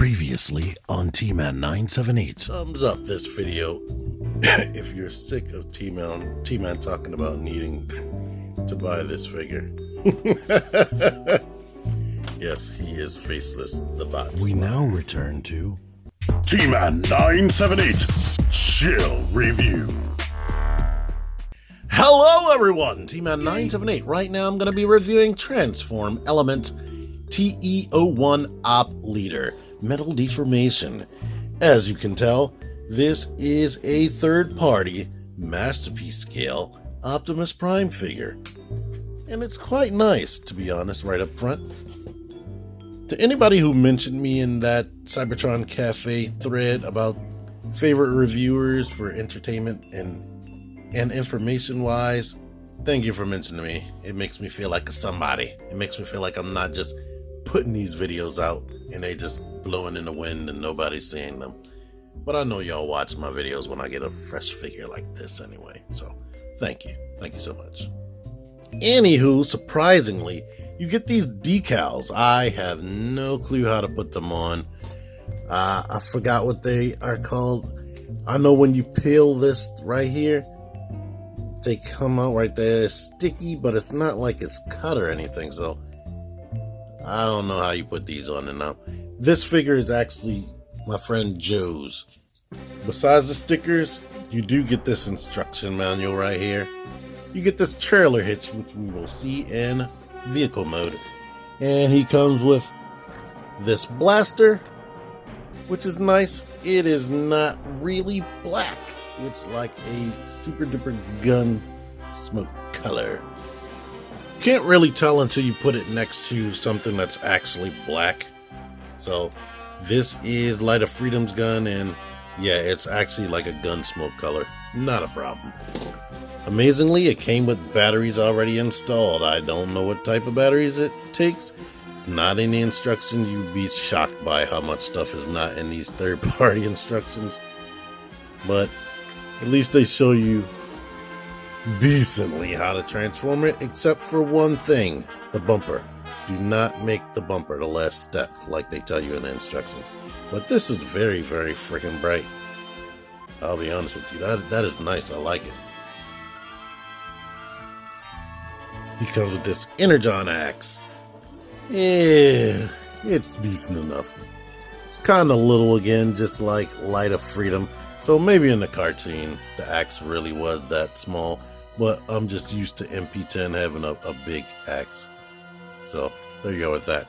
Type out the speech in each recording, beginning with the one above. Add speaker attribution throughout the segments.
Speaker 1: Previously on T-Man 978.
Speaker 2: Thumbs up this video if you're sick of T-Man talking about needing to buy this figure. Yes, he is faceless, the bot.
Speaker 1: We now return to
Speaker 3: T-Man 978 Chill Review.
Speaker 2: Hello everyone, T-Man 978. Right now I'm going to be reviewing Transform Element TE-01 Op Leader Metal Deformation. As you can tell, this is a third-party Masterpiece scale Optimus Prime figure. And it's quite nice, to be honest, right up front. To anybody who mentioned me in that Cybertron Cafe thread about favorite reviewers for entertainment and information-wise, thank you for mentioning me. It makes me feel like a somebody. It makes me feel like I'm not just putting these videos out and they just blowing in the wind and nobody's seeing them. But I know y'all watch my videos when I get a fresh figure like this anyway. So thank you. Thank you so much. Anywho, surprisingly, you get these decals. I have no clue how to put them on. I forgot what they are called. I know when you peel this right here, they come out right there. It's sticky, but it's not like it's cut or anything. So I don't know how you put these on. And now this figure is actually my friend Joe's. Besides the stickers, you do get this instruction manual right here. You get this trailer hitch, which we will see in vehicle mode. And he comes with this blaster, which is nice. It is not really black. It's like a super duper gun smoke color. Can't really tell until you put it next to something that's actually black. So this is Light of Freedom's gun, and yeah, it's actually like a gun smoke color. Not a problem. Amazingly, it came with batteries already installed. I don't know what type of batteries it takes. It's not in the instruction. You'd be shocked by how much stuff is not in these third-party instructions. But at least they show you decently how to transform it, except for one thing, the bumper. Do not make the bumper the last step like they tell you in the instructions. But this is very, very freaking bright. I'll be honest with you, that is nice. I like it. He comes with this Energon axe. Yeah, it's decent enough. It's kind of little again, just like Light of Freedom. So maybe in the cartoon, the axe really was that small. But I'm just used to MP10 having a big axe. So there you go with that.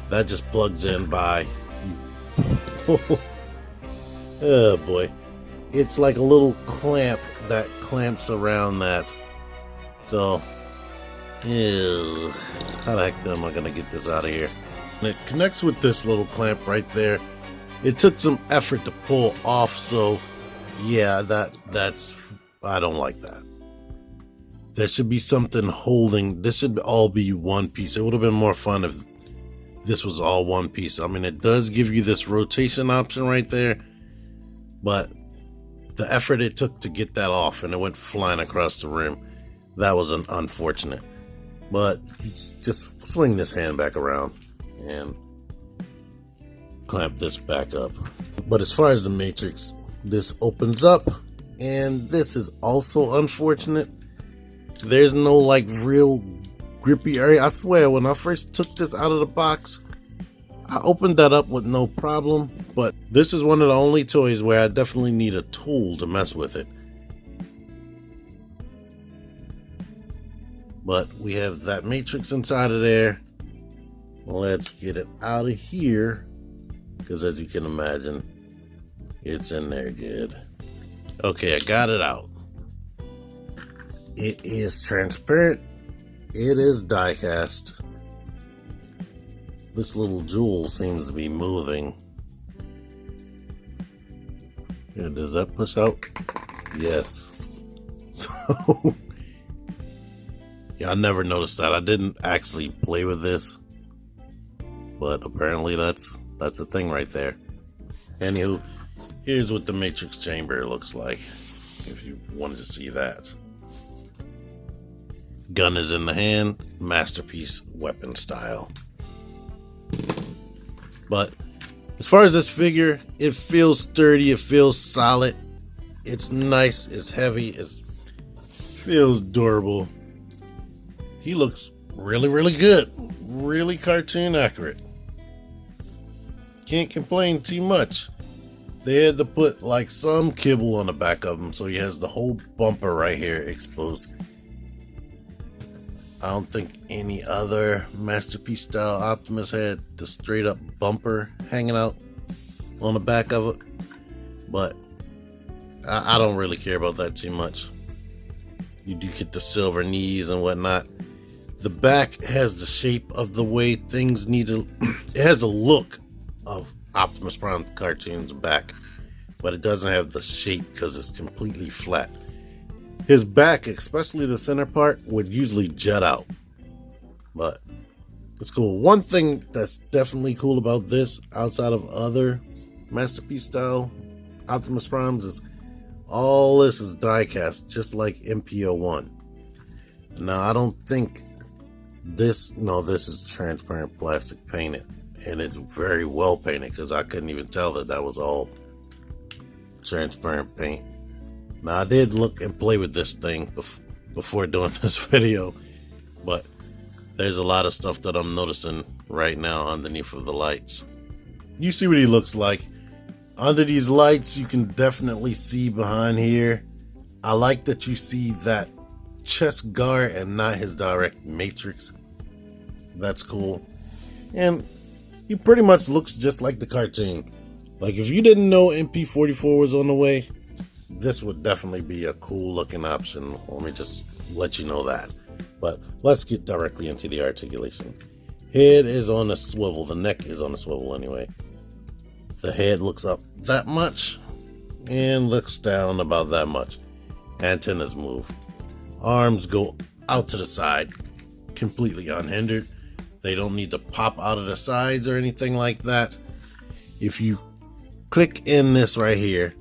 Speaker 2: That just plugs in by... Oh boy. It's like a little clamp that clamps around that. So... ew. How the heck am I going to get this out of here? And it connects with this little clamp right there. It took some effort to pull off, so yeah, that's... I don't like that. There should be something holding. This should all be one piece. It would have been more fun if this was all one piece. I mean, it does give you this rotation option right there, but the effort it took to get that off and it went flying across the room, that was unfortunate. But just swing this hand back around and clamp this back up. But as far as the matrix, this opens up, and this is also unfortunate. There's no like real grippy area. I swear, when I first took this out of the box, I opened that up with no problem. But this is one of the only toys where I definitely need a tool to mess with it. But we have that matrix inside of there. Let's get it out of here, because as you can imagine, it's in there good. Okay, I got it out. It is transparent. It is die cast. This little jewel seems to be moving. Here, does that push out? Yes. So, yeah, I never noticed that. I didn't actually play with this, but apparently that's a thing right there. Anywho, here's what the matrix chamber looks like, if you wanted to see that. Gun is in the hand, Masterpiece weapon style. But As far as this figure, it feels sturdy, it feels solid. It's nice, it's heavy, it feels durable. He looks really good. Really cartoon accurate. Can't complain too much. They had to put like some kibble on the back of him, so he has the whole bumper right here exposed. I don't think any other Masterpiece style Optimus had the straight up bumper hanging out on the back of it, but I don't really care about that too much. You do get the silver knees and whatnot. The back has the shape of the way things need to. It has the look of Optimus Prime cartoon's back, but it doesn't have the shape because it's completely flat. His back, especially the center part, would usually jut out, but it's cool. One thing that's definitely cool about this, outside of other Masterpiece style Optimus Primes, is all this is die cast, just like MP-01. Now, I don't think this is transparent plastic painted, and it's very well painted because I couldn't even tell that was all transparent paint. Now, I did look and play with this thing before doing this video, but there's a lot of stuff that I'm noticing right now underneath of the lights. You see what he looks like. Under these lights, you can definitely see behind here. I like that you see that chest guard and not his direct matrix. That's cool. And he pretty much looks just like the cartoon. Like, if you didn't know MP-44 was on the way, this would definitely be a cool looking option. Let me just let you know that. But let's get directly into the articulation. Head is on a swivel. The neck is on a swivel anyway. The head looks up that much and looks down about that much. Antennas move. Arms go out to the side, completely unhindered. They don't need to pop out of the sides or anything like that. If you click in this right here,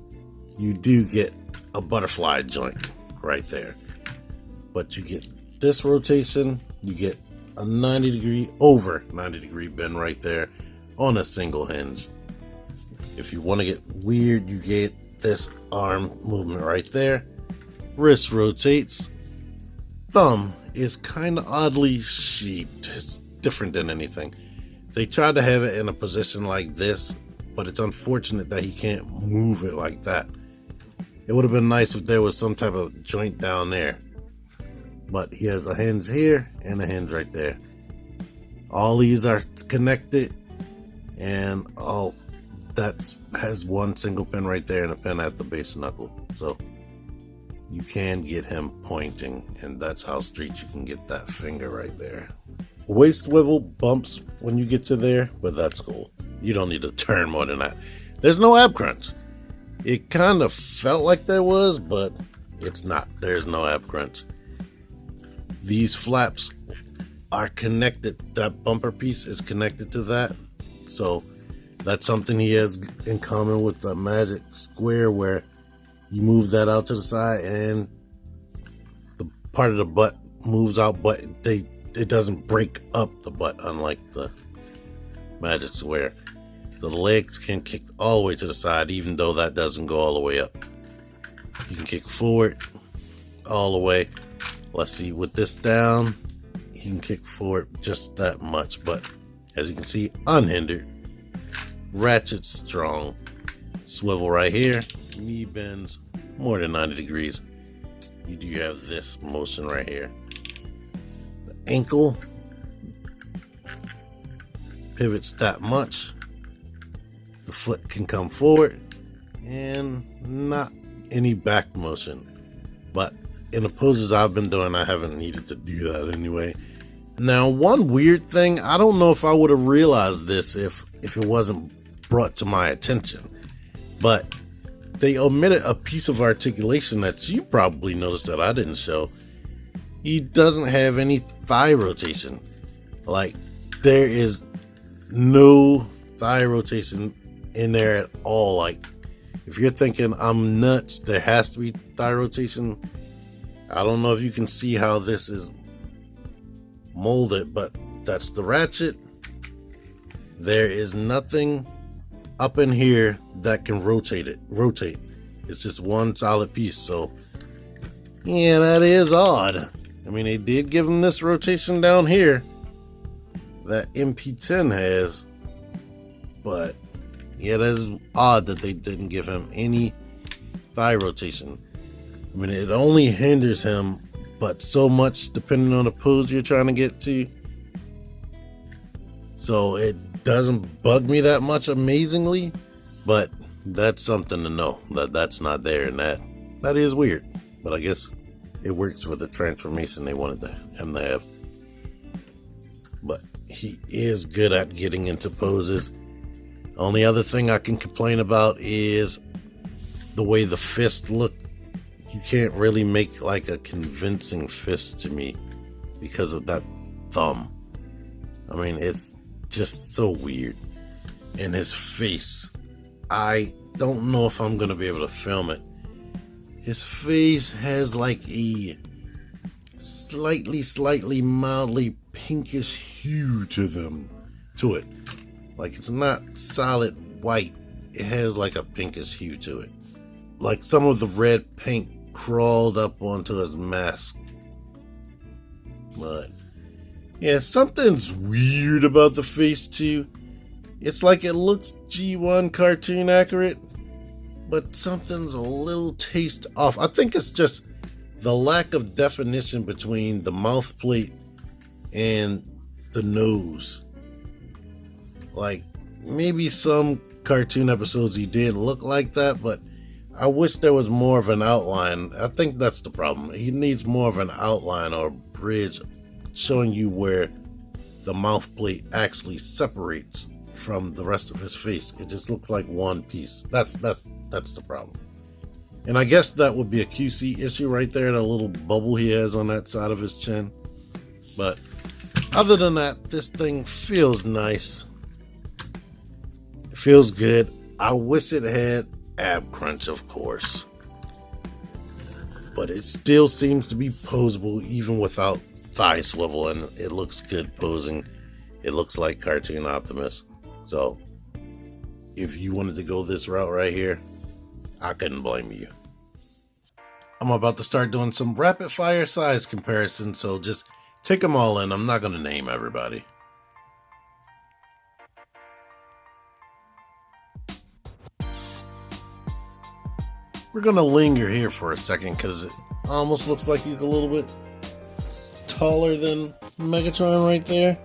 Speaker 2: you do get a butterfly joint right there. But you get this rotation, you get a 90 degree, over 90 degree bend right there on a single hinge. If you want to get weird, you get this arm movement right there. Wrist rotates. Thumb is kind of oddly shaped. It's different than anything. They tried to have it in a position like this, but it's unfortunate that he can't move it like that. It would have been nice if there was some type of joint down there. But he has a hinge here and a hinge right there. All these are connected, and all that has one single pin right there and a pin at the base knuckle. So you can get him pointing, and that's how straight you can get that finger right there. Waist swivel bumps when you get to there, but that's cool. You don't need to turn more than that. There's no ab crunch. It kind of felt like there was, but it's not. There's no ab crunch. These flaps are connected. That bumper piece is connected to that. So that's something he has in common with the Magic Square, where you move that out to the side and the part of the butt moves out, but it doesn't break up the butt, unlike the Magic Square. The legs can kick all the way to the side, even though that doesn't go all the way up. You can kick forward all the way. Let's see, with this down, you can kick forward just that much, but as you can see, unhindered. Ratchet strong. Swivel right here. Knee bends more than 90 degrees. You do have this motion right here. The ankle pivots that much. The foot can come forward and not any back motion. But in the poses I've been doing, I haven't needed to do that anyway. Now, one weird thing, I don't know if I would have realized this if it wasn't brought to my attention, but they omitted a piece of articulation that you probably noticed that I didn't show. He doesn't have any thigh rotation. Like, there is no thigh rotation in there at all. Like, if you're thinking I'm nuts, there has to be thigh rotation. I don't know if you can see how this is molded, but that's the ratchet. There is nothing up in here that can rotate. It's just one solid piece. So yeah, that is odd. I mean, they did give him this rotation down here that MP10 has, but yeah, that is odd that they didn't give him any thigh rotation. I mean, it only hinders him, but so much depending on the pose you're trying to get to. So it doesn't bug me that much, amazingly, but that's something to know, that that's not there, and that is weird. But I guess it works with the transformation they wanted him to have. But he is good at getting into poses. Only other thing I can complain about is the way the fist looked. You can't really make like a convincing fist to me because of that thumb. I mean, it's just so weird. And his face, I don't know if I'm going to be able to film it. His face has like a slightly mildly pinkish hue to it. Like, it's not solid white. It has like a pinkish hue to it. Like some of the red paint crawled up onto his mask. But yeah, something's weird about the face too. It's like it looks G1 cartoon accurate, but something's a little taste off. I think it's just the lack of definition between the mouth plate and the nose. Like, maybe some cartoon episodes he did look like that, but I wish there was more of an outline. I think that's the problem. He needs more of an outline or bridge showing you where the mouth plate actually separates from the rest of his face. It just looks like one piece. That's the problem. And I guess that would be a QC issue right there, the little bubble he has on that side of his chin. But other than that, this thing feels nice. It feels good. I wish it had ab crunch, of course, but it still seems to be posable even without thigh swivel, and it looks good posing. It looks like cartoon Optimus. So if you wanted to go this route right here, I couldn't blame you. I'm about to start doing some rapid fire size comparisons, so just take them all in. I'm not going to name everybody. We're going to linger here for a second because it almost looks like he's a little bit taller than Megatron right there.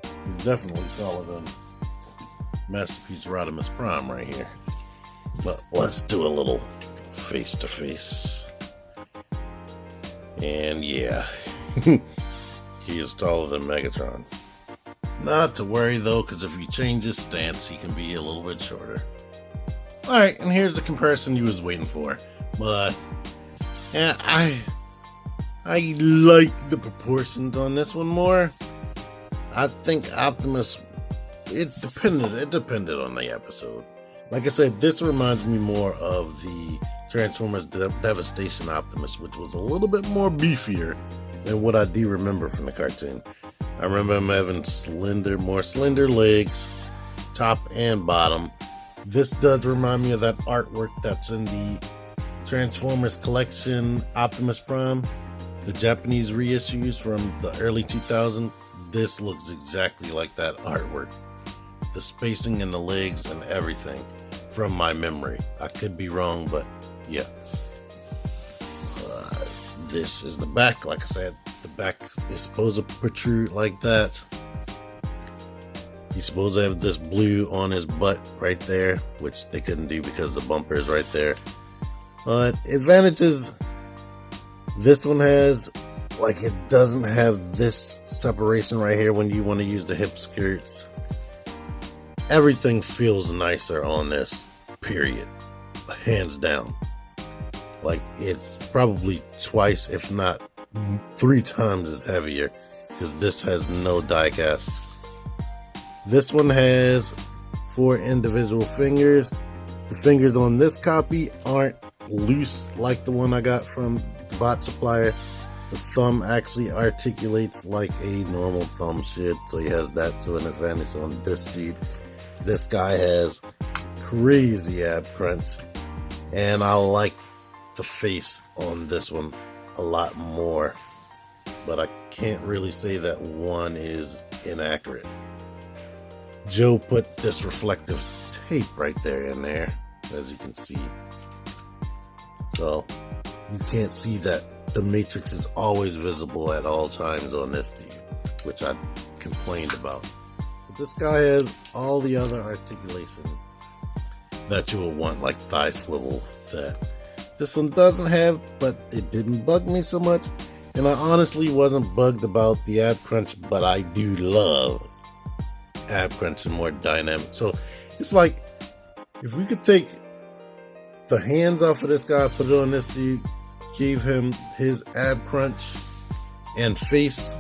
Speaker 2: He's definitely taller than Masterpiece Rodimus Prime right here. But let's do a little face-to-face. And yeah, he is taller than Megatron. Not to worry though, because if he changes stance, he can be a little bit shorter. Alright, and here's the comparison you was waiting for. But yeah, I like the proportions on this one more. I think Optimus, it depended on the episode. Like I said, this reminds me more of the Transformers Devastation Optimus, which was a little bit more beefier than what I do remember from the cartoon. I remember him having more slender legs, top and bottom. This does remind me of that artwork that's in the Transformers collection Optimus Prime, the Japanese reissues from the early 2000s. This looks exactly like that artwork. The spacing and the legs and everything from my memory. I could be wrong, but yeah. This is the back. Like I said, the back is supposed to protrude like that. He's supposed to have this blue on his butt right there, which they couldn't do because the bumper is right there. But advantages, this one has, like, it doesn't have this separation right here when you want to use the hip skirts. Everything feels nicer on this, period. Hands down. Like, it's probably twice, if not 3 times as heavier, because this has no die cast. This one has 4 individual fingers. The fingers on this copy aren't loose like the one I got from the bot supplier. The thumb actually articulates like a normal thumb should, so he has that to an advantage on this dude. This guy has crazy ab crunch, and I like the face on this one a lot more, but I can't really say that one is inaccurate. Joe put this reflective tape right there in there, as you can see, so you can't see that the matrix is always visible at all times on this dude, which I complained about. But this guy has all the other articulation that you will want, like thigh swivel, that this one doesn't have, but it didn't bug me so much. And I honestly wasn't bugged about the ab crunch, but I do love ab crunch and more dynamic. So it's like, if we could take the hands off of this guy, put it on this dude, gave him his ab crunch and face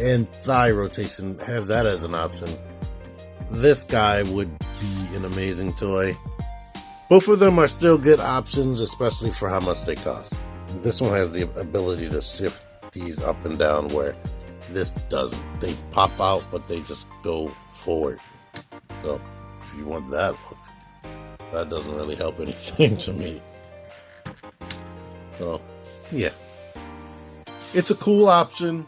Speaker 2: and thigh rotation, have that as an option, this guy would be an amazing toy. Both of them are still good options, especially for how much they cost. This one has the ability to shift these up and down, where this doesn't. They pop out, but they just go forward. So if you want that look, that doesn't really help anything to me. So yeah, it's a cool option.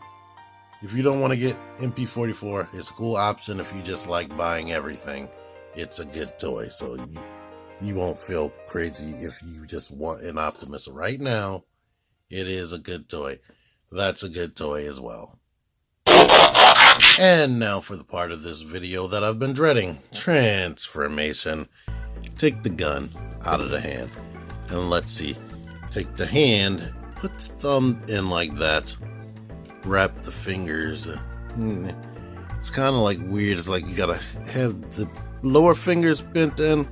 Speaker 2: If you don't want to get MP44, it's a cool option. If you just like buying everything, it's a good toy. So you won't feel crazy if you just want an Optimus right now. It is a good toy. That's a good toy as well. And now for the part of this video that I've been dreading, transformation. Take the gun out of the hand, and let's see. Take the hand, put the thumb in like that, wrap the fingers. It's kind of like weird. It's like you gotta have the lower fingers bent in,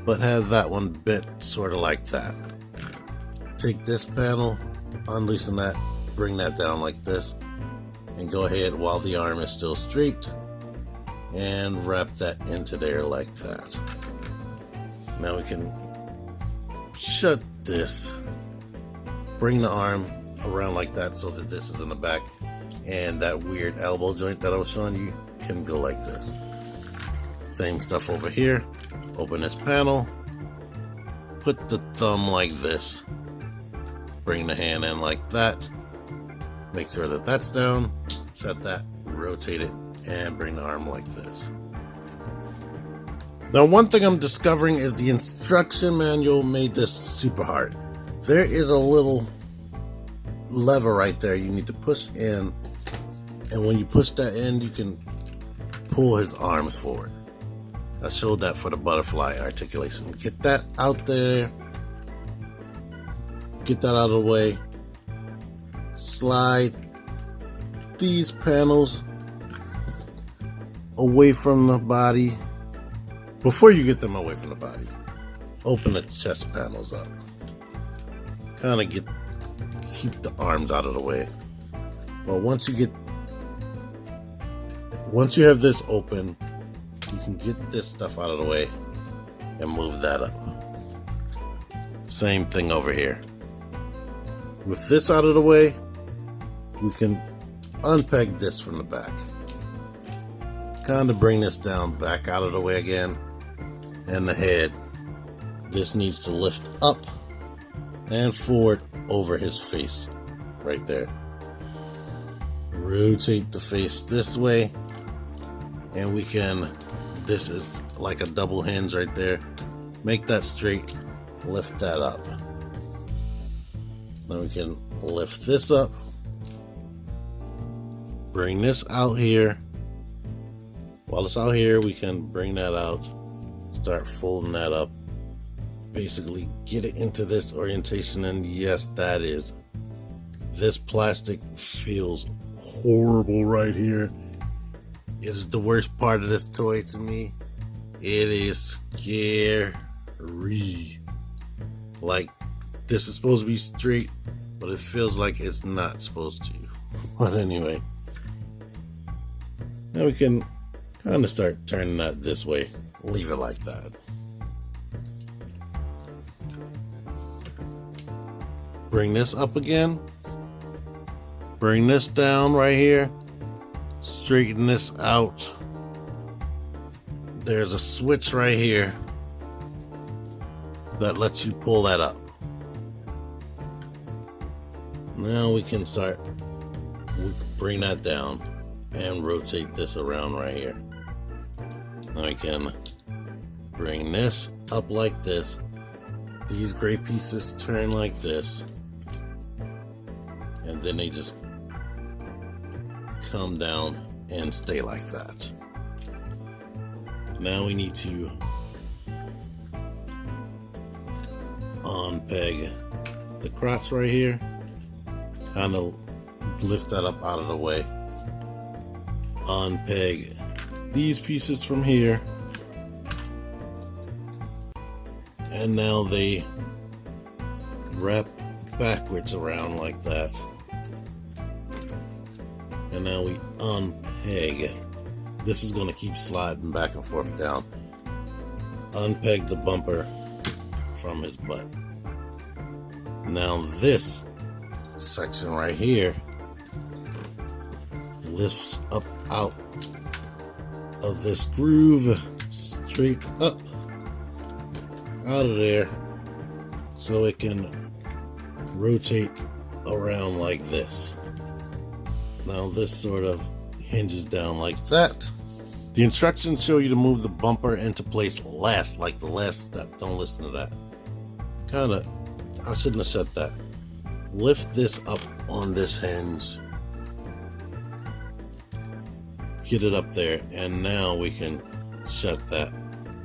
Speaker 2: but have that one bent sort of like that. Take this panel, unloosen that, bring that down like this, and go ahead while the arm is still straight and wrap that into there like that. Now we can shut this, bring the arm around like that so that this is in the back, and that weird elbow joint that I was showing you can go like this. Same stuff over here. Open this panel, put the thumb like this, bring the hand in like that, make sure that that's down, shut that, rotate it, and bring the arm like this. Now, one thing I'm discovering is the instruction manual made this super hard. There is a little lever right there you need to push in, and when you push that in, you can pull his arms forward. I showed that for the butterfly articulation. Get that out there. Get that out of the way. Slide these panels away from the body. Before you get them away from the body, open the chest panels up. Kind of keep the arms out of the way. But once you have this open, you can get this stuff out of the way and move that up. Same thing over here. With this out of the way, we can unpeg this from the back. Kind of bring this down, back out of the way again. And the head, this needs to lift up and forward over his face right there. Rotate the face this way, and we can, this is like a double hinge right there. Make that straight, lift that up. Then we can lift this up, bring this out here. While it's out here, we can bring that out, start folding that up, basically get it into this orientation. And yes, that is, this plastic feels horrible right here. It is the worst part of this toy to me. It is scary. Like, this is supposed to be straight, but it feels like it's not supposed to. But anyway, now we can kind of start turning that this way. Leave it like that. Bring this up again. Bring this down right here. Straighten this out. there's a switch right here that lets you pull that up. Now we can bring that down and rotate this around right here. Now we can bring this up like this. These gray pieces turn like this, and then they just come down and stay like that. Now we need to unpeg the crotch right here, kind of lift that up out of the way, unpeg these pieces from here, and now they wrap backwards around like that. And now we unpeg. This is going to keep sliding back and forth down. Unpeg the bumper from his butt. Now this section right here lifts up out of this groove, straight up out of there, so it can rotate around like this. Now this sort of hinges down like that. The instructions show you to move the bumper into place last, like the last step. Don't listen to that. I shouldn't have said that. Lift this up on this hinge. Get it up there, and now we can shut that.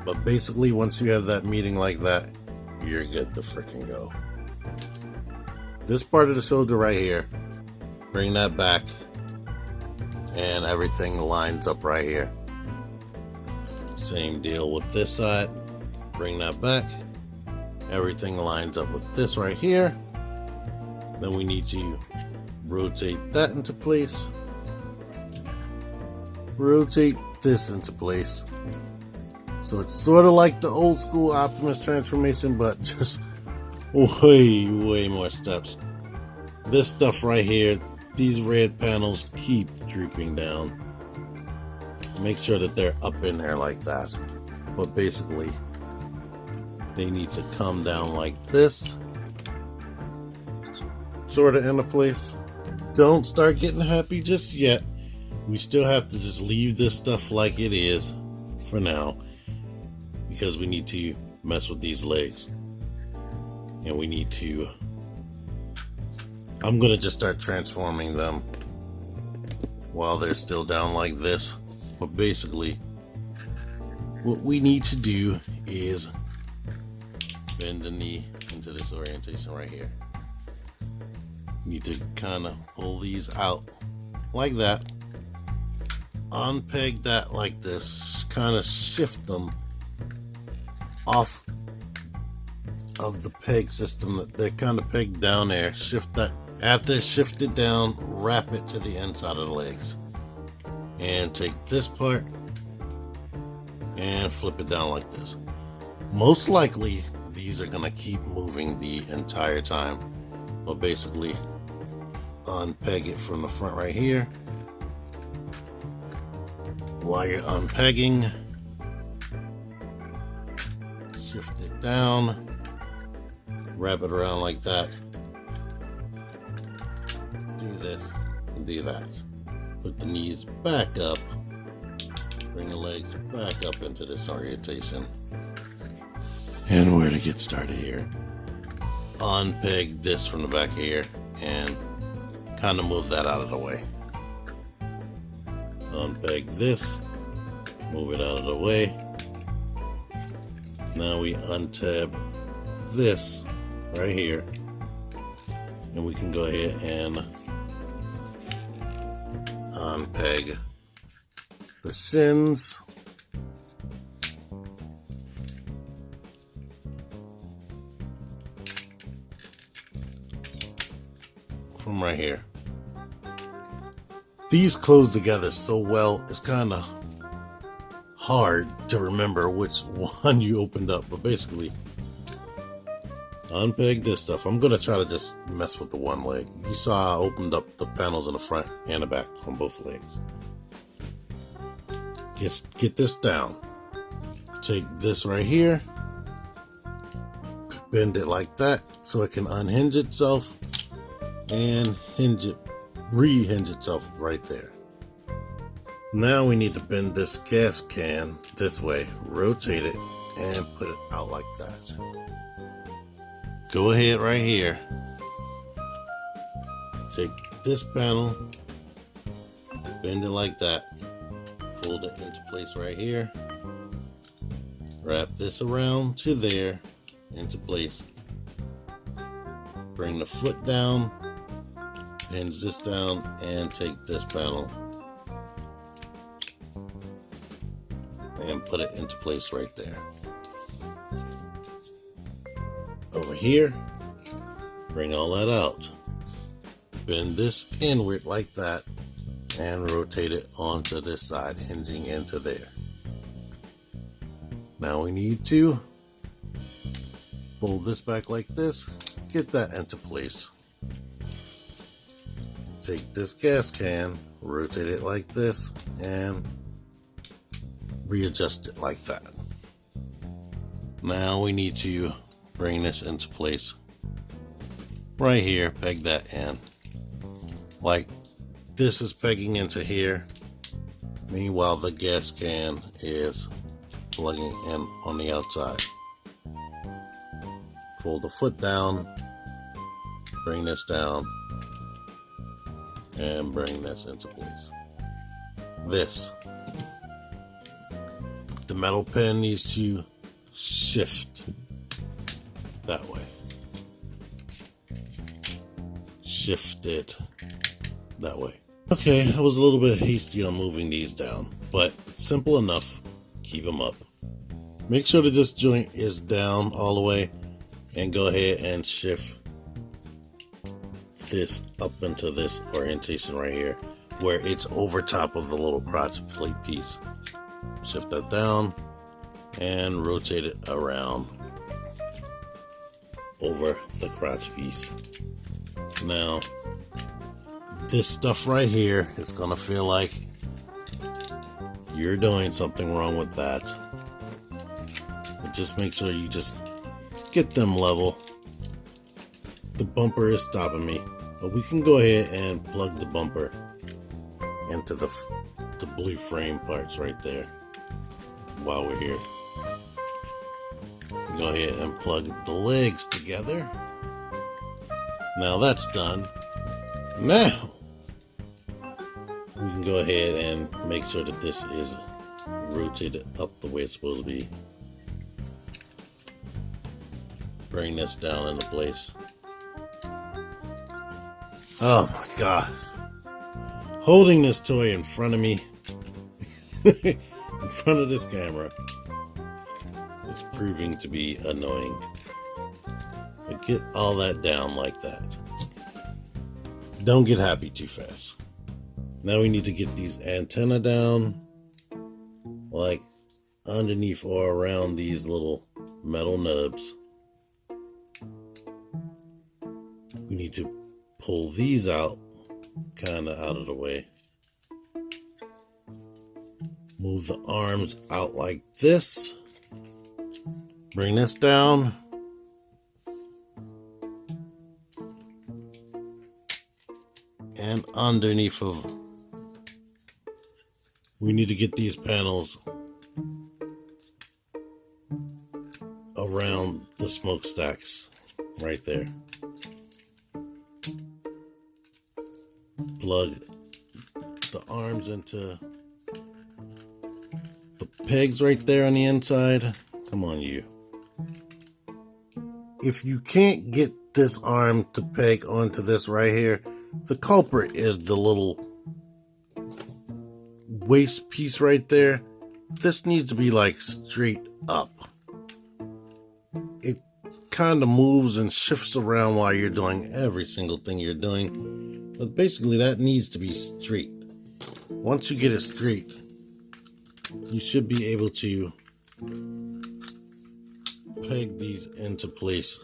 Speaker 2: But basically, once you have that meeting like that, you're good to freaking go. This part of the shoulder right here, bring that back, and everything lines up right here. Same deal with this side, bring that back, everything lines up with this right here. Then we need to rotate that into place, rotate this into place. So it's sort of like the old school Optimus transformation, but just way more steps. This stuff right here, these red panels keep drooping down. Make sure that they're up in there like that. But basically, they need to come down like this, sort of into place. Don't start getting happy just yet. We still have to just leave this stuff like it is for now, because we need to mess with these legs. And we need to, I'm gonna just start transforming them while they're still down like this. But basically, what we need to do is bend the knee into this orientation right here. You need to kind of pull these out like that. Unpeg that like this. Kind of shift them off of the peg system that they're kind of pegged down there. Shift that. After shift it down, wrap it to the inside of the legs. And take this part and flip it down like this. Most likely, these are gonna keep moving the entire time. But basically, unpeg it from the front right here. While you're unpegging, shift it down, wrap it around like that. Do this and do that. Put the knees back up, bring the legs back up into this orientation. And where to get started here. Unpeg this from the back here and kind of move that out of the way. Unpeg this, move it out of the way. Now we untab this right here, and we can go ahead and unpeg the shins. From right here. These close together so well, it's kind of hard to remember which one you opened up, but basically, unpeg this stuff. I'm gonna try to just mess with the one leg. You saw I opened up the panels in the front and the back on both legs. Get this down. take this right here, bend it like that so it can unhinge itself and rehinge itself right there. Now we need to bend this gas can this way, rotate it, and put it out like that. Go ahead right here, take this panel, bend it like that, fold it into place right here, wrap this around to there, into place, bring the foot down, hinge this down, and take this panel and put it into place right there. Over here, bring all that out, bend this inward like that, and rotate it onto this side, hinging into there. Now we need to fold this back like this, get that into place. Take this gas can, rotate it like this, and readjust it like that. Now we need to bring this into place. Right here, peg that in. Like this is pegging into here. Meanwhile, the gas can is plugging in on the outside. Fold the foot down, bring this down, and bring this into place. The metal pen needs to shift that way. Shift it that way. Okay, I was a little bit hasty on moving these down, but simple enough. Keep them up. Make sure that this joint is down all the way, and go ahead and shift this up into this orientation right here, where it's over top of the little crotch plate piece. Shift that down and rotate it around over the crotch piece. Now, this stuff right here is gonna feel like you're doing something wrong with that. But just make sure you just get them level. The bumper is stopping me, but we can go ahead and plug the bumper into the blue frame parts right there while we're here. Go ahead and plug the legs together. Now that's done. Now we can go ahead and make sure that this is rotated up the way it's supposed to be. Bring this down into place. Oh my gosh. Holding this toy in front of me, in front of this camera, is proving to be annoying. But get all that down like that. Don't get happy too fast. Now we need to get these antennae down, like underneath or around these little metal nubs. We need to pull these out, kind of out of the way. Move the arms out like this. Bring this down. And underneath of, we need to get these panels around the smokestacks right there. Plug the arms into the pegs right there on the inside. Come on, you. If you can't get this arm to peg onto this right here, the culprit is the little waist piece right there. This needs to be like straight up. It kind of moves and shifts around while you're doing every single thing you're doing. But basically that needs to be straight. Once you get it straight, you should be able to peg these into place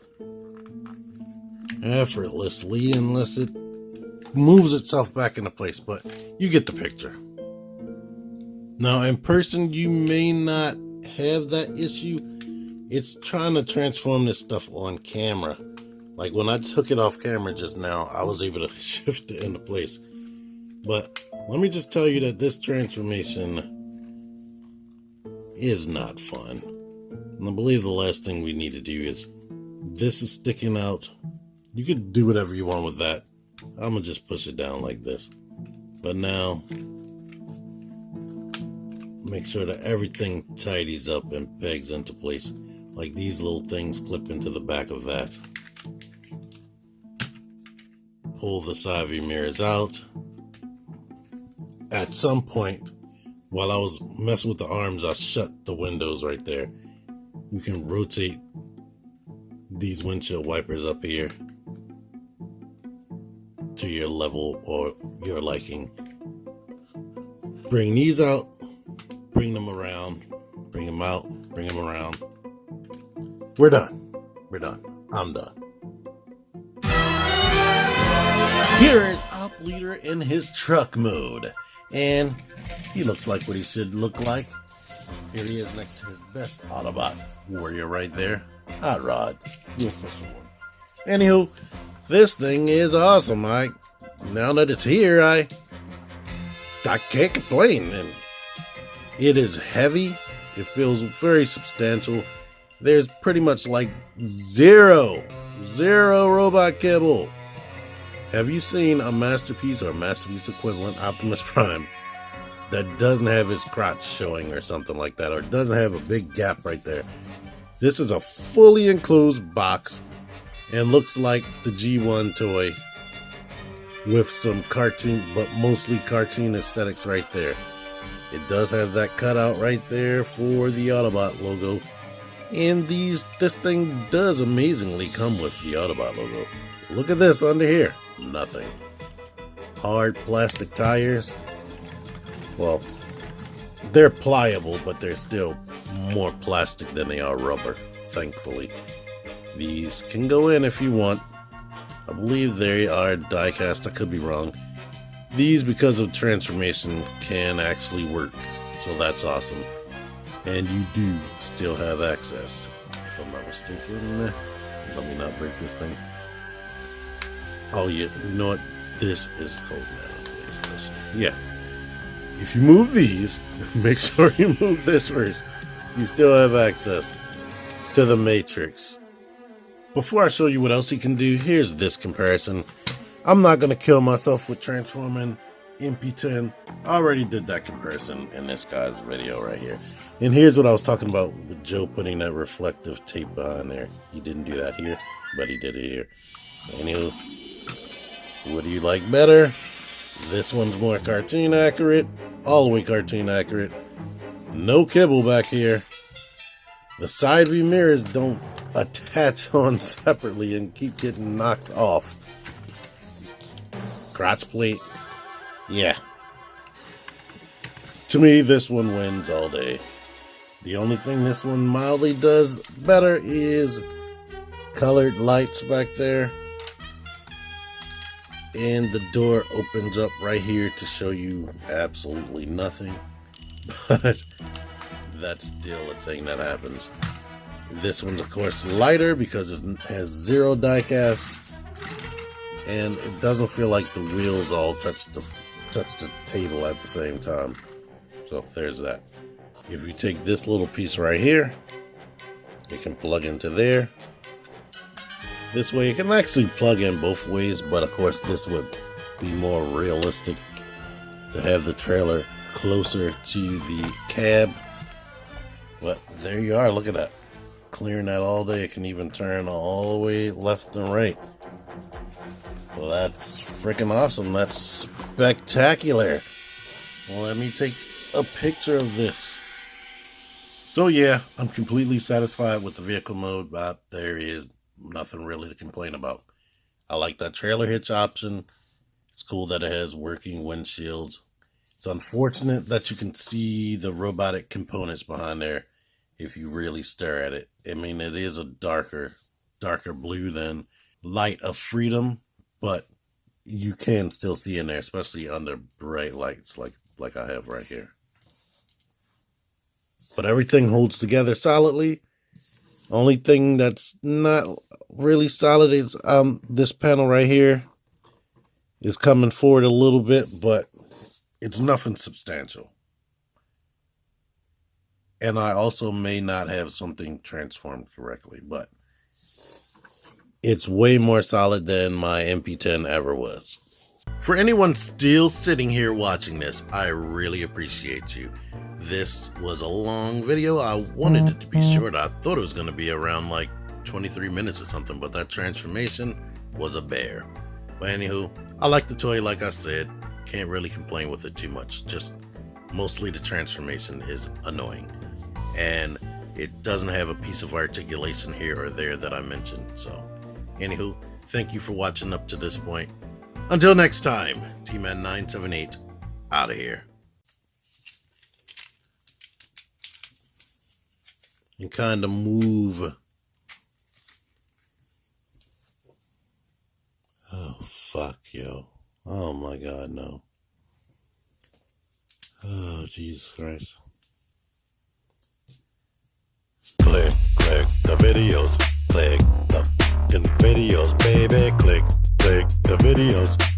Speaker 2: effortlessly, unless it moves itself back into place, but you get the picture. Now in person you may not have that issue. It's trying to transform this stuff on camera. Like when I took it off camera just now, I was able to shift it into place. But let me just tell you that this transformation is not fun. And I believe the last thing we need to do is, this is sticking out. You could do whatever you want with that. I'm gonna just push it down like this. But now, make sure that everything tidies up and pegs into place. Like these little things clip into the back of that. Pull the side view mirrors out. At some point, while I was messing with the arms, I shut the windows right there. You can rotate these windshield wipers up here to your level or your liking. Bring these out, bring them around, bring them out, bring them around. We're done. We're done. I'm done. Here is Op Leader in his truck mode. And he looks like what he should look like. Here he is next to his best Autobot warrior right there. Hot Rod, the official one. Anywho, this thing is awesome. Now that it's here, I can't complain. And it is heavy. It feels very substantial. There's pretty much like zero robot kibble. Have you seen a masterpiece or a masterpiece equivalent Optimus Prime that doesn't have his crotch showing or something like that, or doesn't have a big gap right there? This is a fully enclosed box and looks like the G1 toy with some cartoon, but mostly cartoon aesthetics right there. It does have that cutout right there for the Autobot logo. And this thing does amazingly come with the Autobot logo. Look at this under here. Nothing. Hard plastic tires. Well, they're pliable, but they're still more plastic than they are rubber, thankfully. These can go in if you want. I believe they are die-cast. I could be wrong. These, because of transformation, can actually work. So that's awesome. And you do still have access. If I'm not mistaken, let me not break this thing. Oh yeah, you know what? This is cold metal. Yeah. If you move these, make sure you move this first. You still have access to the Matrix. Before I show you what else you can do, here's this comparison. I'm not going to kill myself with transforming MP10. I already did that comparison in this guy's video right here. And here's what I was talking about with Joe putting that reflective tape behind there. He didn't do that here, but he did it here. Anyway, what do you like better? This one's more cartoon accurate, all the way cartoon accurate. No kibble back here. The side view mirrors don't attach on separately and keep getting knocked off. Crotch plate, yeah. To me, this one wins all day. The only thing this one mildly does better is colored lights back there. And the door opens up right here to show you absolutely nothing. But that's still a thing that happens. This one's, of course, lighter because it has zero die-cast. And it doesn't feel like the wheels all touch the table at the same time. So there's that. If you take this little piece right here, it can plug into there. This way it can actually plug in both ways, but of course this would be more realistic to have the trailer closer to the cab. But there you are, look at that. Clearing that all day. It can even turn all the way left and right. Well, that's freaking awesome. That's spectacular. Well, let me take a picture of this. So yeah, I'm completely satisfied with the vehicle mode, but there is nothing really to complain about. I like that trailer hitch option. It's cool that it has working windshields. It's unfortunate that you can see the robotic components behind there if you really stare at it. I mean, it is a darker blue than Light of Freedom, but you can still see in there, especially under bright lights like I have right here. but everything holds together solidly. Only thing that's not really solid is this panel right here is coming forward a little bit, but it's nothing substantial. And I also may not have something transformed correctly, but it's way more solid than my MP10 ever was. For anyone still sitting here watching this, I really appreciate you. This was a long video. I wanted it to be short. I thought it was going to be around like 23 minutes or something, but that transformation was a bear. But anywho, I like the toy, like I said. Can't really complain with it too much. Just mostly the transformation is annoying. And it doesn't have a piece of articulation here or there that I mentioned. So, anywho, thank you for watching up to this point. Until next time, T-Man 978 out of here. And kind of move. Oh, fuck, yo. Oh, my God, no. Oh, Jesus Christ. Click the videos. Click the fucking videos, baby. Click the videos.